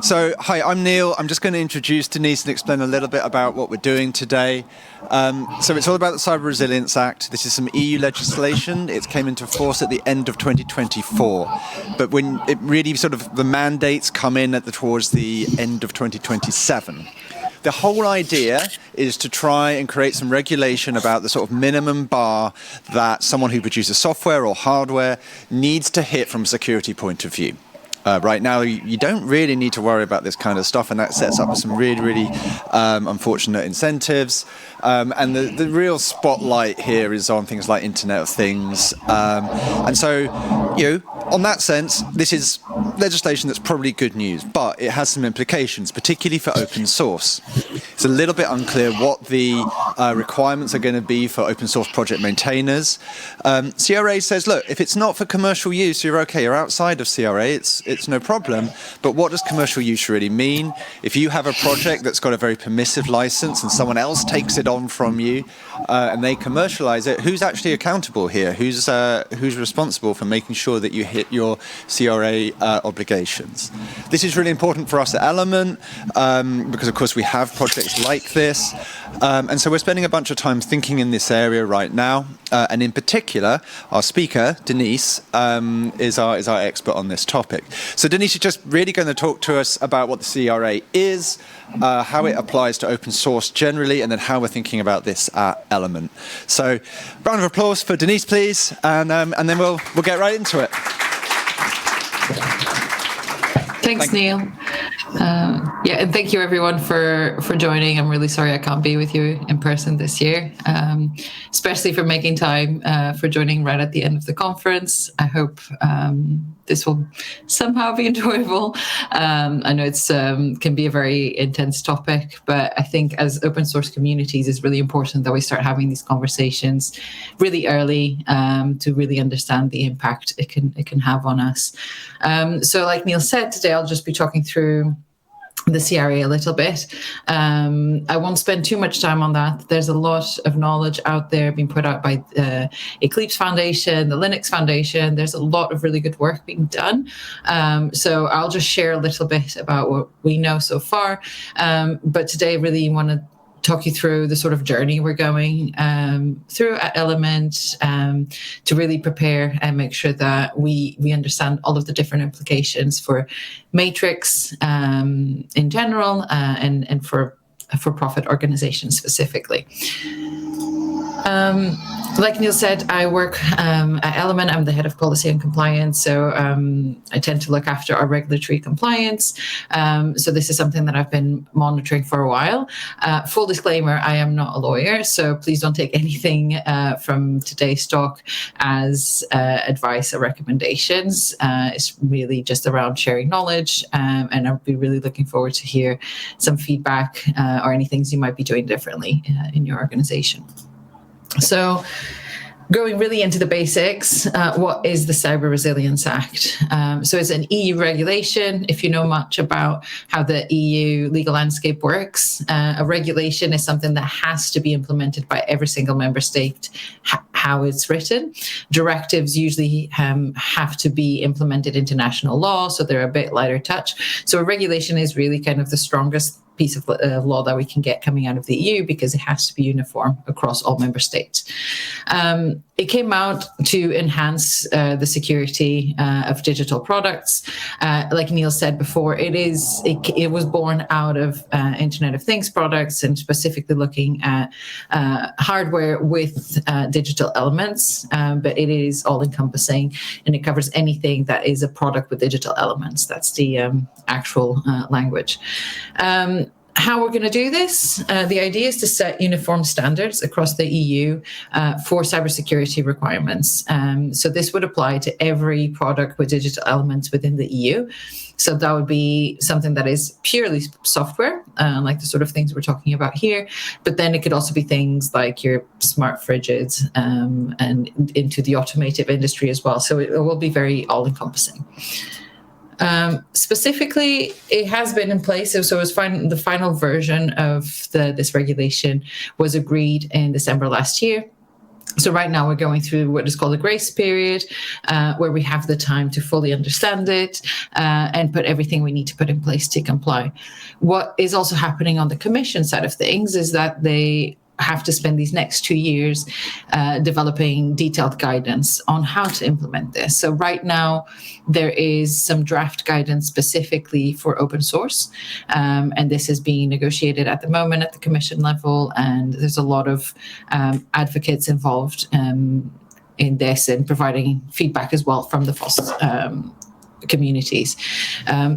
So, hi, I'm Neil. I'm just going to introduce Denise and explain a little bit about what we're doing today. So it's all about the Cyber Resilience Act. This is some EU legislation. It came into force at the end of 2024. But when it really the mandates come in towards the end of 2027. The whole idea is to try and create some regulation about the sort of minimum bar that someone who produces software or hardware needs to hit from a security point of view. Right now, you don't really need to worry about this kind of stuff, and that sets up some really unfortunate incentives. And the real spotlight here is on things like Internet of Things. And so, on that sense, this is legislation that's probably good news, but it has some implications, particularly for open source. It's a little bit unclear what the requirements are going to be for open source project maintainers. CRA says, look, if it's not for commercial use, you're okay. You're outside of CRA. It's no problem. But what does commercial use really mean? If you have a project that's got a very permissive license and someone else takes it on from you and they commercialize it, who's actually accountable here? Who's responsible for making sure that you hit your CRA obligations? This is really important for us at Element because, of course, we have projects like this. And so we're spending a bunch of time thinking in this area right now. And in particular, our speaker, Denise, is our expert on this topic. So Denise is just really going to talk to us about what the CRA is, how it applies to open source generally, and then how we're thinking about this at Element. So round of applause for Denise, please, and then we'll get right into it. Thanks, Neil. And thank you everyone for joining. I'm really sorry I can't be with you in person this year, especially for making time for joining right at the end of the conference. I hope this will somehow be enjoyable. I know it's can be a very intense topic, but I think as open source communities, it's really important that we start having these conversations really early to really understand the impact it can have on us. So like Neil said, today I'll just be talking through the CRA a little bit. I won't spend too much time on that. There's a lot of knowledge out there being put out by Eclipse Foundation, the Linux Foundation. There's a lot of really good work being done. So I'll just share a little bit about what we know so far. But today I really want to talk you through the sort of journey we're going through at Element to really prepare and make sure that we understand all of the different implications for Matrix in general and for profit organizations specifically. Like Neil said, I work at Element. I'm the head of policy and compliance, so I tend to look after our regulatory compliance. So this is something that I've been monitoring for a while. Full disclaimer, I am not a lawyer, so please don't take anything from today's talk as advice or recommendations. It's really just around sharing knowledge, and I'll be really looking forward to hear some feedback or any things you might be doing differently in your organization. So going really into the basics, what is the Cyber Resilience Act? So it's an EU regulation. If you know much about how the EU legal landscape works, a regulation is something that has to be implemented by every single member state, how it's written. Directives usually have to be implemented into national law, so they're a bit lighter touch. So a regulation is really kind of the strongest piece of law that we can get coming out of the EU because it has to be uniform across all member states. It came out to enhance the security of digital products. Like Neil said before, it was born out of Internet of Things products and specifically looking at hardware with digital elements, but it is all-encompassing and it covers anything that is a product with digital elements. That's the actual language. How we're going to do this, the idea is to set uniform standards across the EU for cybersecurity requirements. So this would apply to every product with digital elements within the EU. So that would be something that is purely software, like the sort of things we're talking about here. But then it could also be things like your smart fridges and into the automotive industry as well. So it will be very all-encompassing. Specifically, it has been in place. So it was the final version of this regulation was agreed in December last year. So right now we're going through what is called a grace period, where we have the time to fully understand it and put everything we need to put in place to comply. What is also happening on the Commission side of things is that they have to spend these next 2 years developing detailed guidance on how to implement this. So right now, there is some draft guidance specifically for open source, and this is being negotiated at the moment at the Commission level, and there's a lot of advocates involved in this and providing feedback as well from the FOSS communities.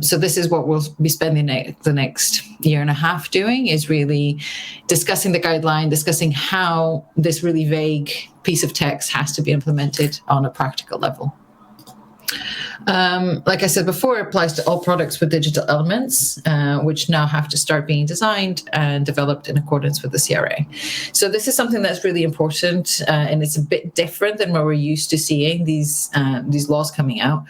So this is what we'll be spending the next year and a half doing, is really discussing the guideline, discussing how this really vague piece of text has to be implemented on a practical level. Like I said before, it applies to all products with digital elements, which now have to start being designed and developed in accordance with the CRA. So this is something that's really important, and it's a bit different than what we're used to seeing these laws coming out,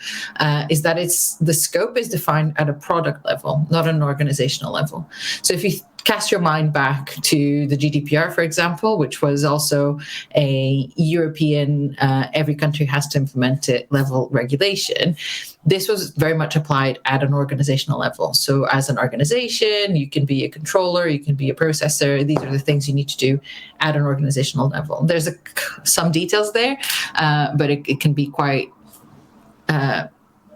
is that the scope is defined at a product level, not an organizational level. So if you cast your mind back to the GDPR, for example, which was also a European, every country has to implement it level regulation. This was very much applied at an organizational level. So as an organization, you can be a controller, you can be a processor. These are the things you need to do at an organizational level. There's some details there, but it can be quite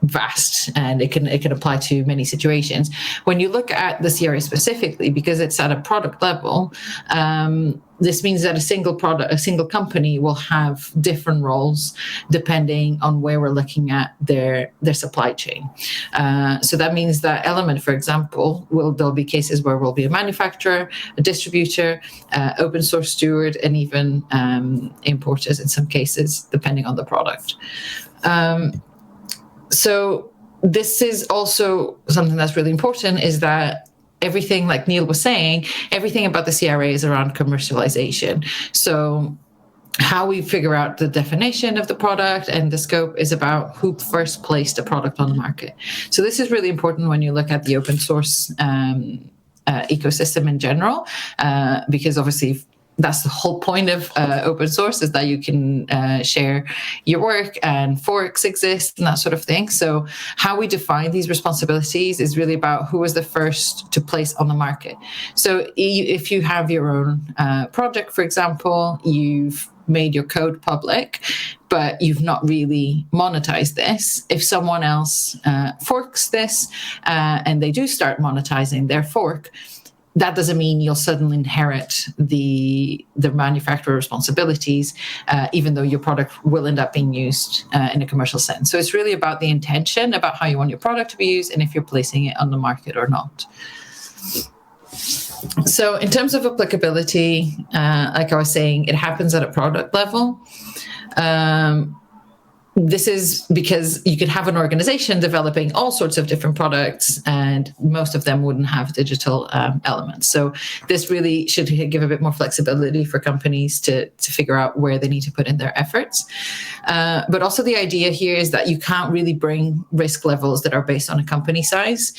vast, and it can apply to many situations. When you look at the CRA specifically, because it's at a product level, this means that a single company will have different roles depending on where we're looking at their supply chain. So that means that Element, for example, there'll be cases where we'll be a manufacturer, a distributor, open source steward, and even importers in some cases, depending on the product. So this is also something that's really important, is that everything, like Neil was saying, everything about the CRA is around commercialization. So how we figure out the definition of the product and the scope is about who first placed a product on the market. So this is really important when you look at the open source ecosystem in general, because obviously that's the whole point of open source, is that you can share your work, and forks exist and that sort of thing. So how we define these responsibilities is really about who was the first to place on the market. So if you have your own project, for example, you've made your code public, but you've not really monetized this. If someone else forks this and they do start monetizing their fork, that doesn't mean you'll suddenly inherit the manufacturer responsibilities, even though your product will end up being used in a commercial sense. So it's really about the intention, about how you want your product to be used, and if you're placing it on the market or not. So in terms of applicability, like I was saying, it happens at a product level. This is because you could have an organization developing all sorts of different products, and most of them wouldn't have digital elements. So this really should give a bit more flexibility for companies to figure out where they need to put in their efforts. But also the idea here is that you can't really bring risk levels that are based on a company size,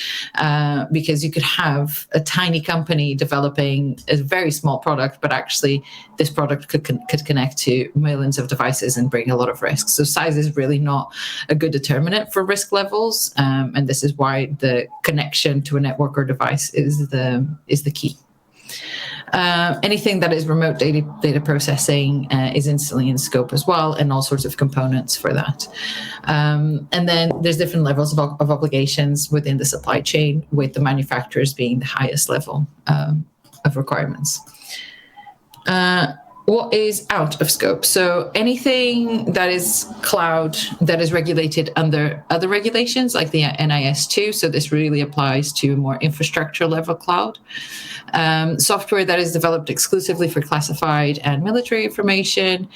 because you could have a tiny company developing a very small product, but actually this product could connect to millions of devices and bring a lot of risk. So size is really not a good determinant for risk levels, and this is why the connection to a network or device is the key. Anything that is remote data processing is instantly in scope as well, and all sorts of components for that. And then there's different levels of obligations within the supply chain, with the manufacturers being the highest level of requirements. What is out of scope? So anything that is cloud that is regulated under other regulations, like the NIS2. So this really applies to more infrastructure level cloud. Software that is developed exclusively for classified and military information.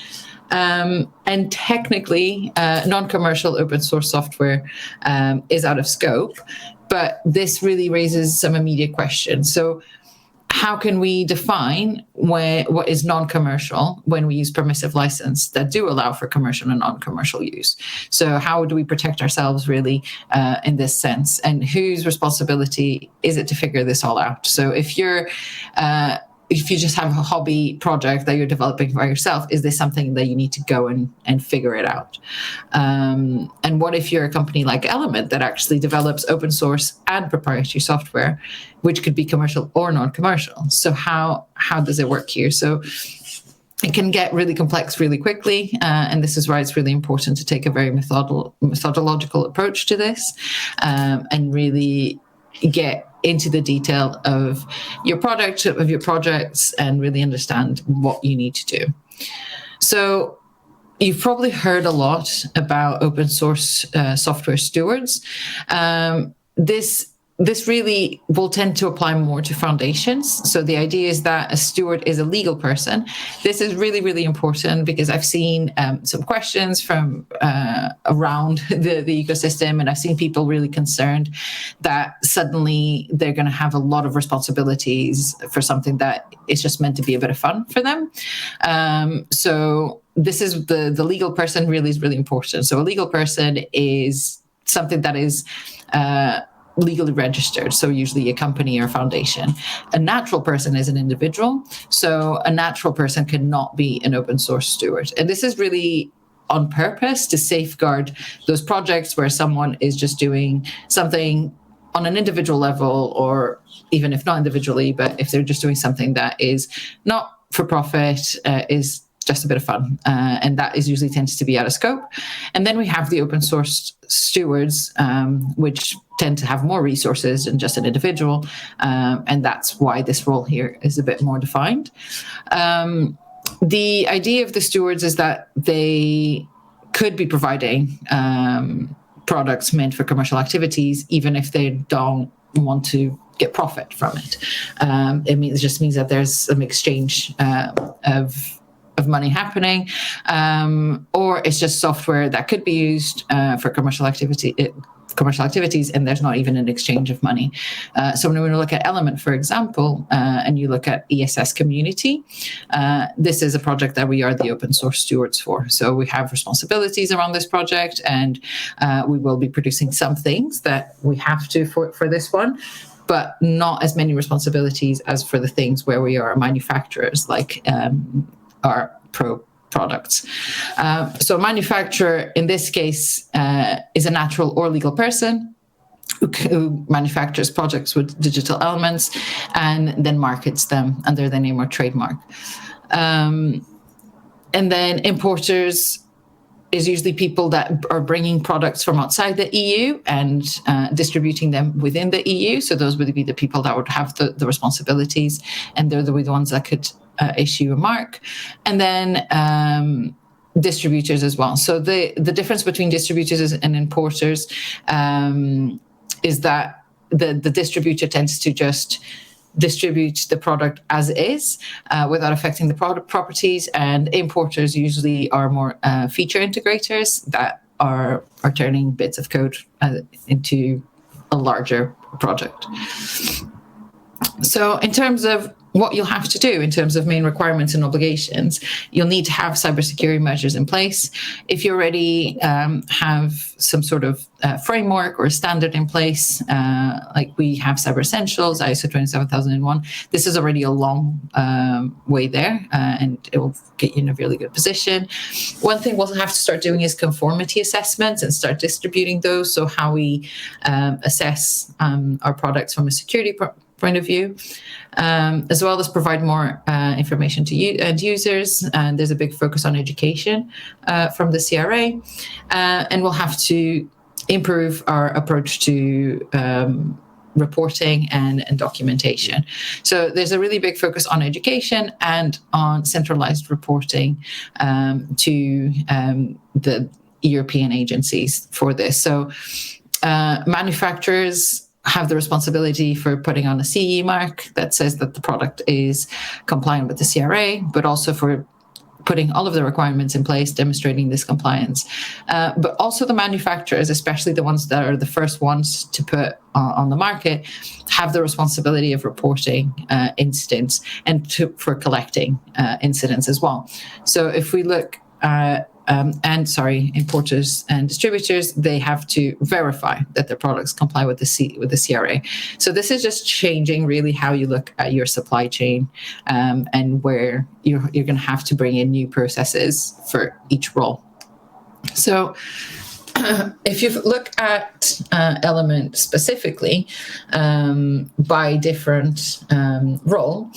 And technically, non-commercial open source software is out of scope. But this really raises some immediate questions. So how can we define what is non-commercial when we use permissive license that do allow for commercial and non-commercial use? So how do we protect ourselves really in this sense? And whose responsibility is it to figure this all out? So if you just have a hobby project that you're developing by yourself, is this something that you need to go and figure it out? And what if you're a company like Element that actually develops open source and proprietary software, which could be commercial or non-commercial? So how does it work here? So it can get really complex really quickly, and this is why it's really important to take a very methodological approach to this, and really get into the detail of your product, of your projects, and really understand what you need to do. So you've probably heard a lot about open source software stewards. This really will tend to apply more to foundations. So the idea is that a steward is a legal person. This is really, really important because I've seen some questions from around the ecosystem, and I've seen people really concerned that suddenly they're going to have a lot of responsibilities for something that is just meant to be a bit of fun for them. So this is the legal person really is really important. So a legal person is something that is legally registered, so usually a company or foundation. A natural person is an individual, so a natural person cannot be an open source steward. And this is really on purpose to safeguard those projects where someone is just doing something on an individual level, or even if not individually, but if they're just doing something that is not for profit, is just a bit of fun, and that is usually tends to be out of scope. And then we have the open source stewards, which tend to have more resources than just an individual, and that's why this role here is a bit more defined. The idea of the stewards is that they could be providing products meant for commercial activities, even if they don't want to get profit from it. It just means that there's some exchange of money happening, or it's just software that could be used for commercial activities, and there's not even an exchange of money. So when we look at Element, for example, and you look at ESS Community, this is a project that we are the open source stewards for. So we have responsibilities around this project, and we will be producing some things that we have to for this one, but not as many responsibilities as for the things where we are manufacturers, like our pro products. So a manufacturer in this case is a natural or legal person who manufactures projects with digital elements and then markets them under their name or trademark. And then importers is usually people that are bringing products from outside the EU and distributing them within the EU. So those would be the people that would have the responsibilities, and they're the ones that could issue a mark. And then distributors as well. So the difference between distributors and importers is that the distributor tends to just distribute the product as is without affecting the product properties, and importers usually are more feature integrators that are turning bits of code into a larger project. So in terms of what you'll have to do in terms of main requirements and obligations, you'll need to have cybersecurity measures in place. If you already have some sort of framework or a standard in place, like we have Cyber Essentials, ISO 27001, this is already a long way there, and it will get you in a really good position. One thing we'll have to start doing is conformity assessments and start distributing those. So how we assess our products from a security point of view, as well as provide more information to end users. And there's a big focus on education from the CRA, and we'll have to improve our approach to reporting and documentation. So there's a really big focus on education and on centralized reporting to the European agencies for this. So manufacturers have the responsibility for putting on a CE mark that says that the product is compliant with the CRA, but also for putting all of the requirements in place, demonstrating this compliance. But also the manufacturers, especially the ones that are the first ones to put on the market, have the responsibility of reporting incidents and for collecting incidents as well. So if we look at importers and distributors, they have to verify that their products comply with the CRA. So this is just changing really how you look at your supply chain, and where you're going to have to bring in new processes for each role. So if you look at Element specifically by different role,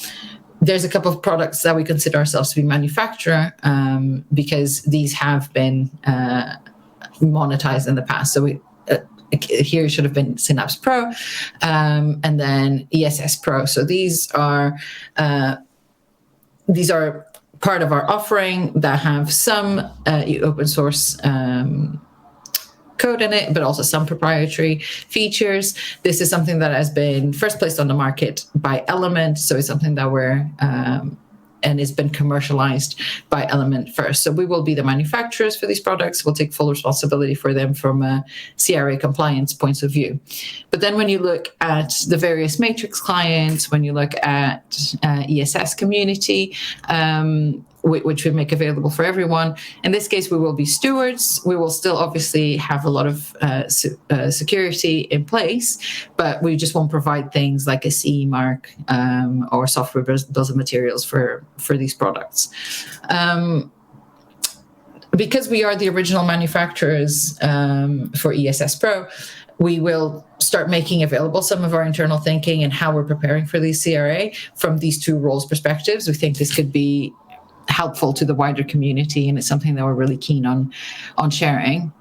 there's a couple of products that we consider ourselves to be manufacturer because these have been monetized in the past. So here should have been Synapse Pro and then ESS Pro. So these are part of our offering that have some open source code in it, but also some proprietary features. This is something that has been first placed on the market by Element, so it's something that we're and it's been commercialized by Element first. So we will be the manufacturers for these products. We'll take full responsibility for them from a CRA compliance point of view. But then when you look at the various Matrix clients, when you look at ESS community, which we make available for everyone. In this case, we will be stewards. We will still obviously have a lot of security in place, but we just won't provide things like a CE mark or software bills of materials for these products. Because we are the original manufacturers for ESS Pro, we will start making available some of our internal thinking and how we're preparing for the CRA from these two roles perspectives. We think this could be helpful to the wider community, and it's something that we're really keen on sharing,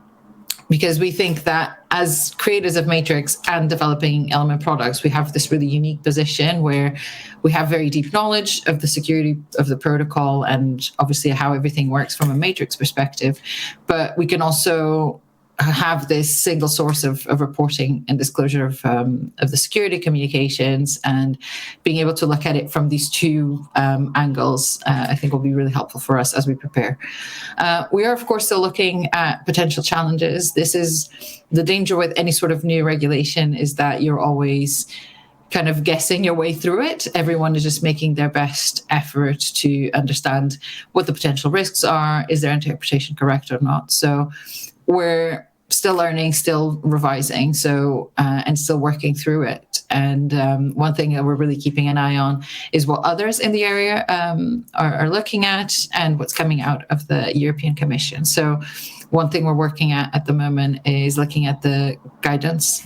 because we think that as creators of Matrix and developing Element products, we have this really unique position where we have very deep knowledge of the security of the protocol and obviously how everything works from a Matrix perspective, but we can also have this single source of reporting and disclosure of the security communications, and being able to look at it from these two angles, I think will be really helpful for us as we prepare. We are, of course, still looking at potential challenges. This is the danger with any sort of new regulation, is that you're always kind of guessing your way through it. Everyone is just making their best effort to understand what the potential risks are. Is their interpretation correct or not? So we're still learning, still revising, and still working through it. And one thing that we're really keeping an eye on is what others in the area are looking at, and what's coming out of the European Commission. So one thing we're working at the moment is looking at the guidance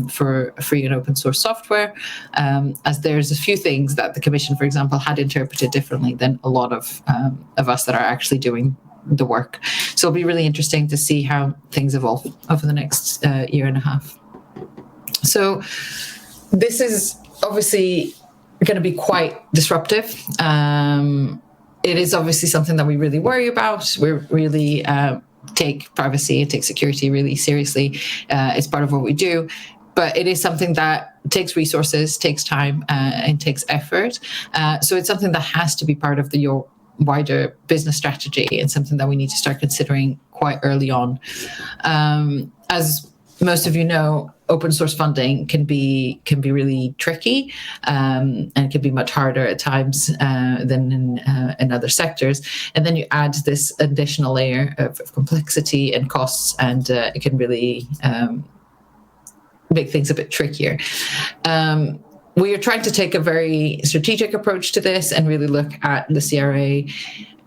for free and open source software, as there's a few things that the Commission, for example, had interpreted differently than a lot of us that are actually doing the work. So it'll be really interesting to see how things evolve over the next year and a half. So this is obviously going to be quite disruptive. It is obviously something that we really worry about. We really take privacy and take security really seriously. It's part of what we do. But it is something that takes resources, takes time, and takes effort. So it's something that has to be part of your wider business strategy, and something that we need to start considering quite early on. As most of you know, open source funding can be really tricky, and can be much harder at times than in other sectors. And then you add this additional layer of complexity and costs, and it can really make things a bit trickier. We are trying to take a very strategic approach to this and really look at the CRA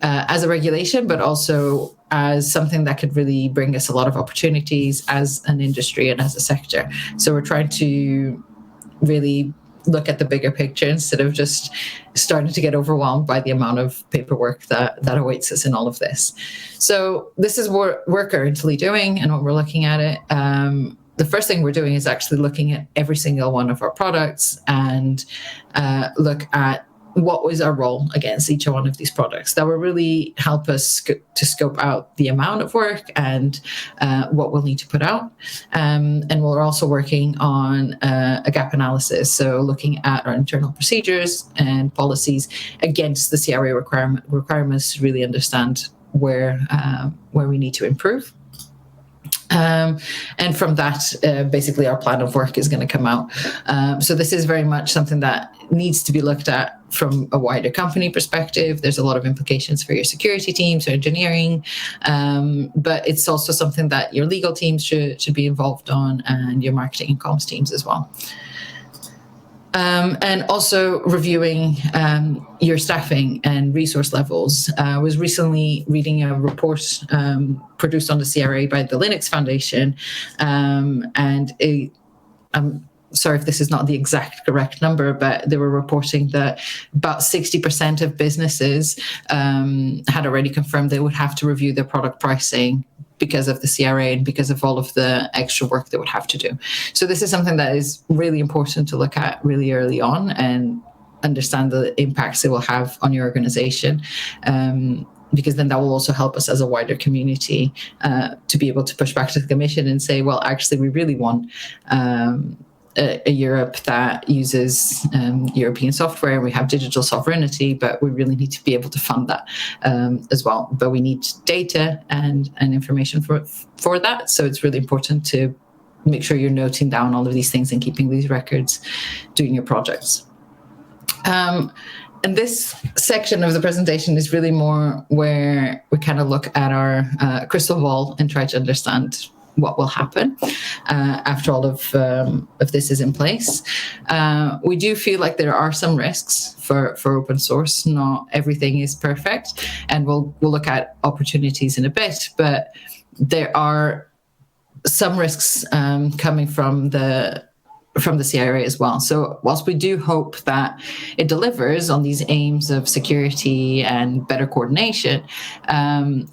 as a regulation, but also as something that could really bring us a lot of opportunities as an industry and as a sector. So we're trying to really look at the bigger picture instead of just starting to get overwhelmed by the amount of paperwork that awaits us in all of this. So this is what we're currently doing and what we're looking at it. The first thing we're doing is actually looking at every single one of our products and look at what was our role against each one of these products. That will really help us to scope out the amount of work and what we'll need to put out. And we're also working on a gap analysis, so looking at our internal procedures and policies against the CRA requirements to really understand where we need to improve. And from that, basically our plan of work is going to come out. So this is very much something that needs to be looked at from a wider company perspective. There's a lot of implications for your security teams or engineering, but it's also something that your legal teams should be involved on, and your marketing and comms teams as well. And also reviewing your staffing and resource levels. I was recently reading a report produced on the CRA by the Linux Foundation, and I'm sorry if this is not the exact correct number, but they were reporting that about 60% of businesses had already confirmed they would have to review their product pricing because of the CRA and because of all of the extra work they would have to do. So this is something that is really important to look at really early on and understand the impacts it will have on your organization, because then that will also help us as a wider community to be able to push back to the Commission and say, well, actually, we really want a Europe that uses European software. We have digital sovereignty, but we really need to be able to fund that as well. But we need data and information for that. So it's really important to make sure you're noting down all of these things and keeping these records doing your projects. And this section of the presentation is really more where we kind of look at our crystal ball and try to understand what will happen after all of this is in place. We do feel like there are some risks for open source. Not everything is perfect, and we'll look at opportunities in a bit, but there are some risks coming from the CRA as well. So whilst we do hope that it delivers on these aims of security and better coordination,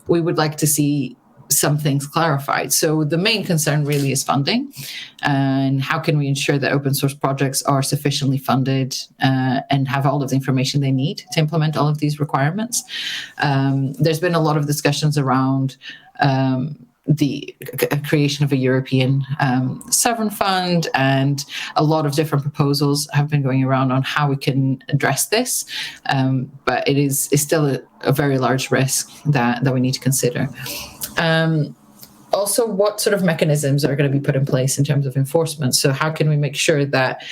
we would like to see some things clarified. So the main concern really is funding, and how can we ensure that open source projects are sufficiently funded and have all of the information they need to implement all of these requirements. There's been a lot of discussions around the creation of a European sovereign fund, and a lot of different proposals have been going around on how we can address this, but it's still a very large risk that we need to consider. Also, what sort of mechanisms are going to be put in place in terms of enforcement? So how can we make sure that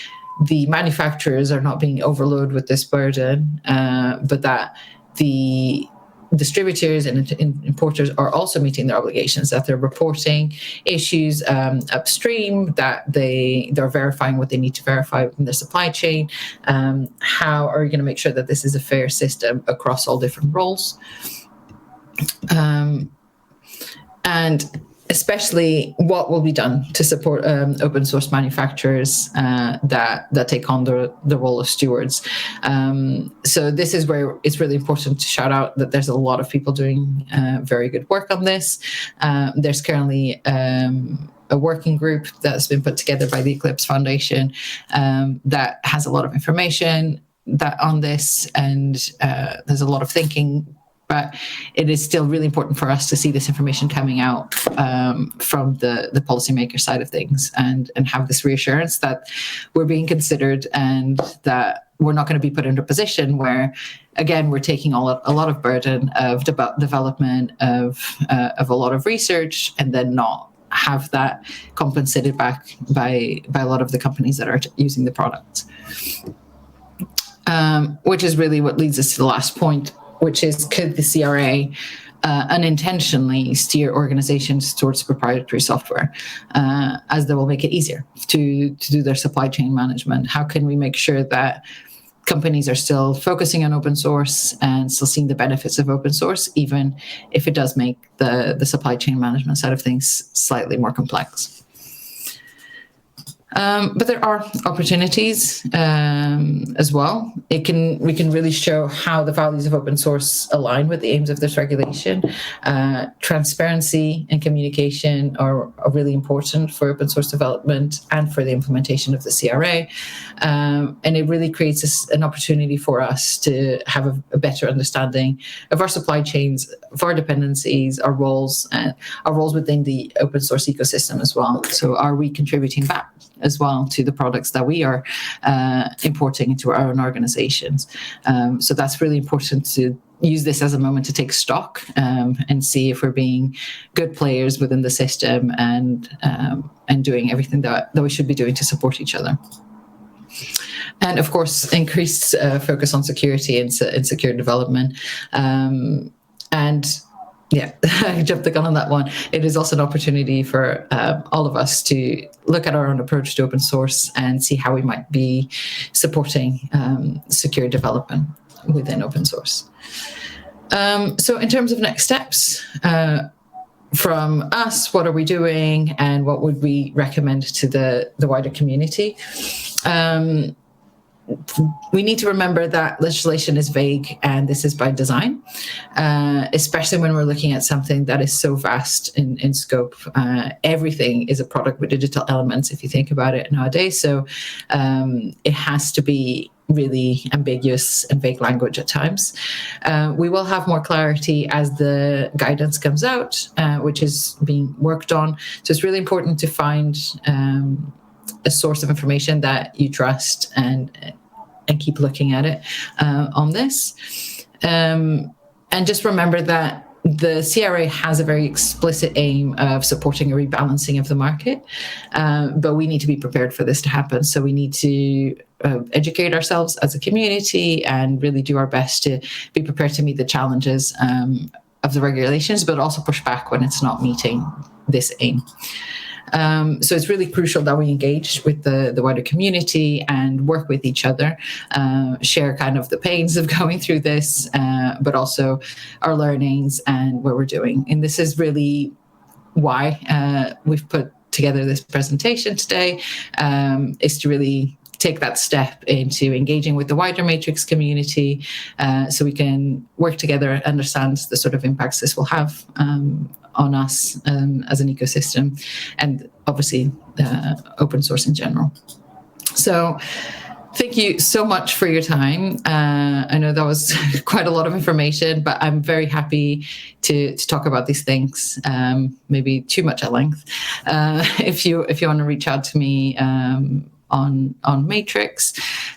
the manufacturers are not being overloaded with this burden, but that the distributors and importers are also meeting their obligations, that they're reporting issues upstream, that they're verifying what they need to verify in their supply chain? How are you going to make sure that this is a fair system across all different roles? And especially what will be done to support open source manufacturers that take on the role of stewards. So this is where it's really important to shout out that there's a lot of people doing very good work on this. There's currently a working group that's been put together by the Eclipse Foundation that has a lot of information on this, and there's a lot of thinking. But it is still really important for us to see this information coming out from the policymaker side of things, and have this reassurance that we're being considered, and that we're not going to be put into a position where, again, we're taking a lot of burden of development of a lot of research, and then not have that compensated back by a lot of the companies that are using the product. Which is really what leads us to the last point, which is, could the CRA unintentionally steer organizations towards proprietary software, as they will make it easier to do their supply chain management? How can we make sure that companies are still focusing on open source and still seeing the benefits of open source, even if it does make the supply chain management side of things slightly more complex? But there are opportunities as well. We can really show how the values of open source align with the aims of this regulation. Transparency and communication are really important for open source development and for the implementation of the CRA. And it really creates an opportunity for us to have a better understanding of our supply chains, of our dependencies, our roles within the open source ecosystem as well. So are we contributing back as well to the products that we are importing into our own organizations? So that's really important to use this as a moment to take stock and see if we're being good players within the system and doing everything that we should be doing to support each other. And of course, increased focus on security and secure development. And yeah, I jumped the gun on that one. It is also an opportunity for all of us to look at our own approach to open source and see how we might be supporting secure development within open source. So in terms of next steps, from us, what are we doing and what would we recommend to the wider community? We need to remember that legislation is vague, and this is by design, especially when we're looking at something that is so vast in scope. Everything is a product with digital elements, if you think about it nowadays. So it has to be really ambiguous and vague language at times. We will have more clarity as the guidance comes out, which is being worked on. So it's really important to find a source of information that you trust and keep looking at it on this. And just remember that the CRA has a very explicit aim of supporting a rebalancing of the market, but we need to be prepared for this to happen. So we need to educate ourselves as a community and really do our best to be prepared to meet the challenges of the regulations, but also push back when it's not meeting this aim. So it's really crucial that we engage with the wider community and work with each other, share kind of the pains of going through this, but also our learnings and what we're doing. And this is really why we've put together this presentation today, is to really take that step into engaging with the wider Matrix community, so we can work together and understand the sort of impacts this will have on us as an ecosystem, and obviously open source in general. So thank you so much for your time. I know that was quite a lot of information, but I'm very happy to talk about these things, maybe too much at length. If you want to reach out to me on Matrix,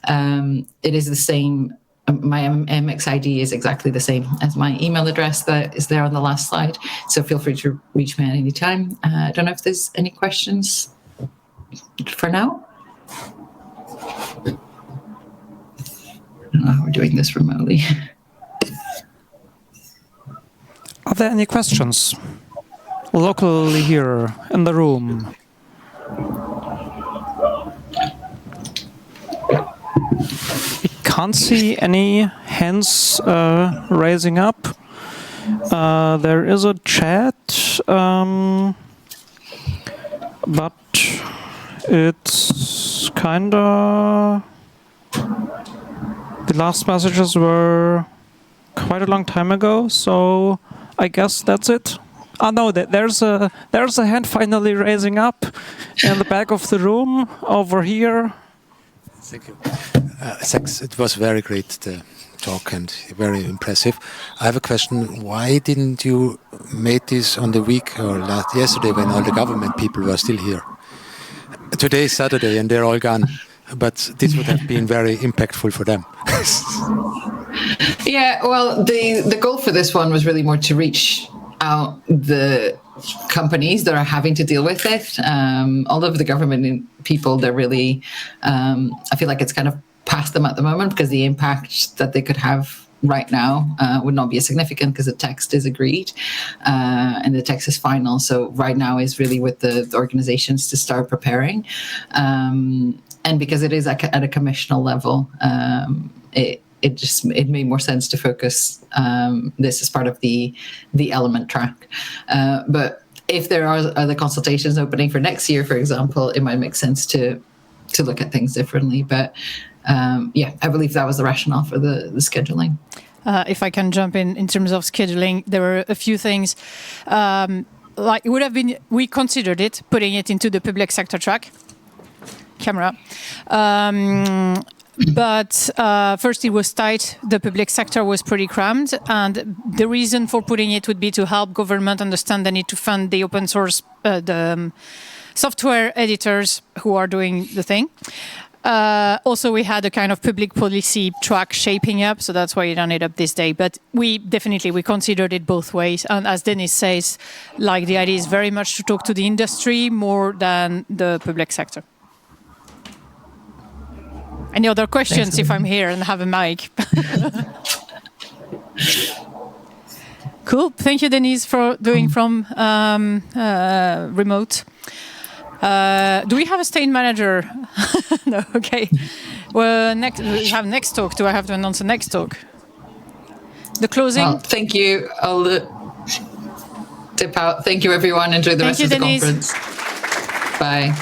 it is the same. My MX ID is exactly the same as my email address that is there on the last slide. So feel free to reach me at any time. I don't know if there's any questions for now. I don't know how we're doing this remotely. Are there any questions locally here in the room? Can't see any hands raising up. There is a chat, but it's kinda... The last messages were quite a long time ago, so I guess that's it. Oh no, there's a hand finally raising up in the back of the room over here. Thank you. Thanks. It was very great talk and very impressive. I have a question. Why didn't you make this on the week or yesterday when all the government people were still here? Today is Saturday and they're all gone. But this would have been very impactful for them. Yeah, well, the goal for this one was really more to reach out the companies that are having to deal with it. All of the government people, they're really, I feel like it's kind of past them at the moment, because the impact that they could have right now would not be as significant because the text is agreed and the text is final. So right now is really with the organizations to start preparing. And because it is at a commissional level, it made more sense to focus this as part of the element track. But if there are other consultations opening for next year, for example, it might make sense to look at things differently. But I believe that was the rationale for the scheduling. If I can jump in terms of scheduling, there were a few things. Like it would have been, we considered it, putting it into the public sector track. Camera. But first, it was tight. The public sector was pretty crammed. And the reason for putting it would be to help government understand the need to fund the open source, the software editors who are doing the thing. Also, we had a kind of public policy track shaping up, so that's why it ended up this day. But we considered it both ways. And as Denise says, like the idea is very much to talk to the industry more than the public sector. Any other questions? Thanks, if I'm here and have a mic? Cool. Thank you, Denise, for doing from remote. Do we have a state manager? No, okay. Well, we have next talk. Do I have to announce the next talk? The closing? Well, thank you. I'll dip out. Thank you, everyone. Enjoy the rest of the conference. Bye.